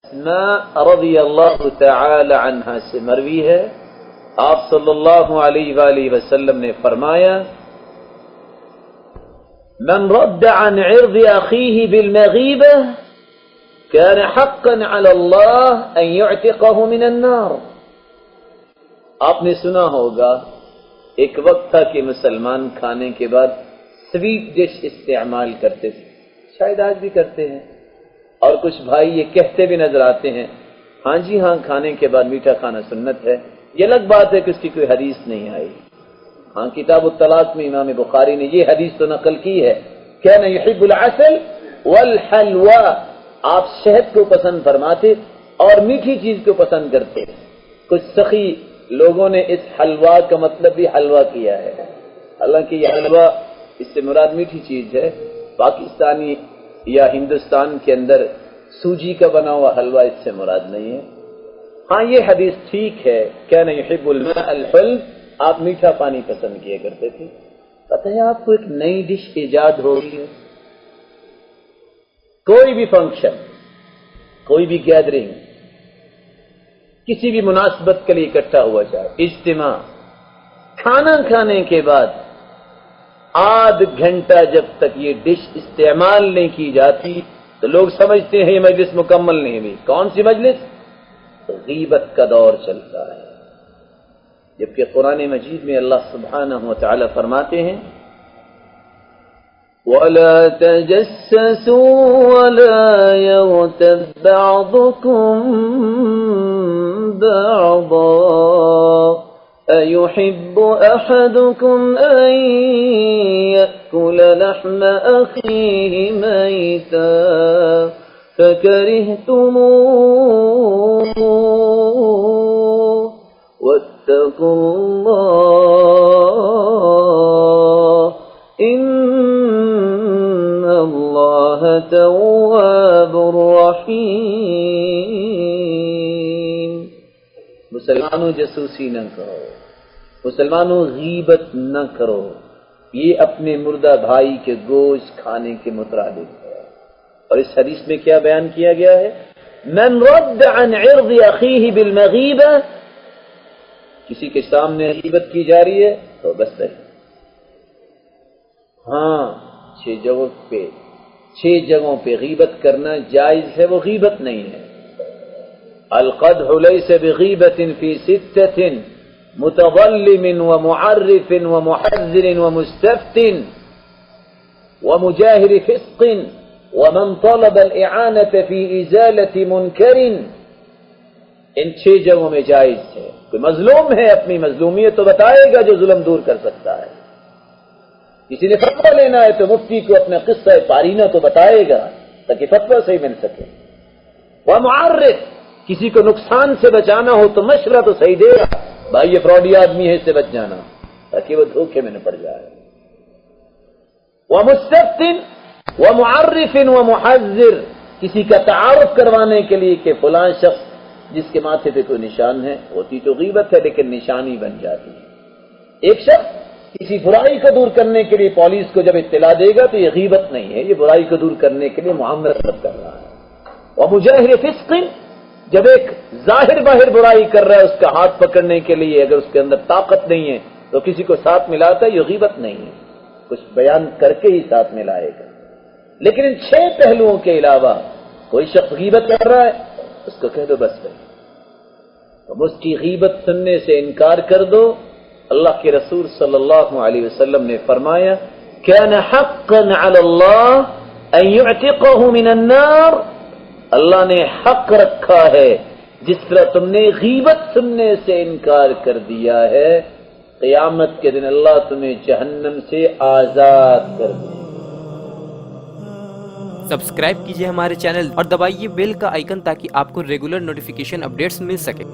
رضی اللہ تعالی عنہا سے مروی ہے، آپ صلی اللہ علیہ وآلہ وسلم نے فرمایا، من رد عن عرض اخیہ بالمغیبہ كان حقا على الله ان يعتقه من النار۔ آپ نے سنا ہوگا ایک وقت تھا کہ مسلمان کھانے کے بعد سویٹ ڈش استعمال کرتے تھے، شاید آج بھی کرتے ہیں، اور کچھ بھائی یہ کہتے بھی نظر آتے ہیں ہاں جی ہاں کھانے کے بعد میٹھا کھانا سنت ہے۔ یہ الگ بات ہے کہ اس کی کوئی حدیث نہیں آئی۔ ہاں کتاب الطلاق میں امام بخاری نے یہ حدیث تو نقل کی ہے، كان يحب العسل والحلوى، آپ شہد کو پسند فرماتے اور میٹھی چیز کو پسند کرتے۔ کچھ سخی لوگوں نے اس حلوہ کا مطلب بھی حلوہ کیا ہے، حالانکہ یہ حلوہ اس سے مراد میٹھی چیز ہے۔ پاکستانی یا ہندوستان کے اندر سوجی کا بنا ہوا حلوہ اس سے مراد نہیں ہے۔ ہاں یہ حدیث ٹھیک ہے، كان يحب الماء الحلو، آپ میٹھا پانی پسند کیا کرتے تھے۔ پتہ ہے آپ کو ایک نئی ڈش ایجاد ہو رہی ہے، کوئی بھی فنکشن، کوئی بھی گیدرنگ، کسی بھی مناسبت کے لیے اکٹھا ہوا جائے، اجتماع، کھانا کھانے کے بعد آدھ گھنٹہ جب تک یہ ڈش استعمال نہیں کی جاتی تو لوگ سمجھتے ہیں یہ مجلس مکمل نہیں ہوئی۔ کون سی مجلس؟ غیبت کا دور چلتا ہے، جبکہ قرآن مجید میں اللہ سبحانہ وتعالی فرماتے ہیں وَلَا تَجَسَّسُوا وَلَا يَغْتَبْ بَعْضُكُمْ بَعْضًا أَيُحِبُّ أَحَدُكُمْ أَن يَأْكُلَ لَحْمَ أَخِيهِ مَيْتًا فَكَرِهْتُمُوهُ وَاتَّقُوا اللَّهَ إِنَّ اللَّهَ تَوَّابٌ رَحِيمٌ۔ مسلمانوں جاسوسی نہ کرو، مسلمانوں غیبت نہ کرو، یہ اپنے مردہ بھائی کے گوشت کھانے کے مترادف ہے۔ اور اس حدیث میں کیا بیان کیا گیا ہے؟ من رد عن عرض اخیہ بالمغیبہ، کسی کے سامنے غیبت کی جا رہی ہے تو بس رہی۔ ہاں چھ جگہوں پہ غیبت کرنا جائز ہے، وہ غیبت نہیں ہے۔ القدح ليس بغيبة في ستة متظلم ومعرف ومحذر ومستفت ومجاهر فسق ومن طلب الإعانة في إزالة منكر، ان 6 جگہوں میں جائز ہے۔ کوئی مظلوم ہے اپنی مظلومیت تو بتائے گا جو ظلم دور کر سکتا ہے، کسی نے فتویٰ لینا ہے تو مفتی کو اپنا قصہ پارینہ تو بتائے گا تاکہ فتویٰ صحیح مل سکے۔ ومعرف، کسی کو نقصان سے بچانا ہو تو مشورہ تو صحیح دے گا، بھائی یہ فراڈی آدمی ہے اس سے بچ جانا، تاکہ وہ دھوکے میں نہ پڑ جائے۔ ومستفتن ومعرف ومحذر، کسی کا تعارف کروانے کے لیے کہ فلاں شخص جس کے ماتھے پہ کوئی نشان ہے، ہوتی تو غیبت ہے لیکن نشانی بن جاتی ہے۔ ایک شخص کسی برائی کو دور کرنے کے لیے پولیس کو جب اطلاع دے گا تو یہ غیبت نہیں ہے، یہ برائی کو دور کرنے کے لیے معاملت کر رہا ہے۔ ومجاہر فسق، جب ایک ظاہر باہر برائی کر رہا ہے اس کا ہاتھ پکڑنے کے لیے اگر اس کے اندر طاقت نہیں ہے تو کسی کو ساتھ ملاتا ہے، یہ غیبت نہیں ہے، کچھ بیان کر کے ہی ساتھ ملائے گا۔ لیکن ان 6 پہلوؤں کے علاوہ کوئی شخص غیبت کر رہا ہے اس کو کہہ دو بس بھائی، تم اس کی غیبت سننے سے انکار کر دو۔ اللہ کے رسول صلی اللہ علیہ وسلم نے فرمایا كان حقا على الله ان يعتقه من النار، اللہ نے حق رکھا ہے جس طرح تم نے غیبت سننے سے انکار کر دیا ہے، قیامت کے دن اللہ تمہیں جہنم سے آزاد کر دے۔ سبسکرائب کیجئے ہمارے چینل اور دبائیے بیل کا آئیکن تاکہ آپ کو ریگولر نوٹیفیکیشن اپڈیٹس مل سکے۔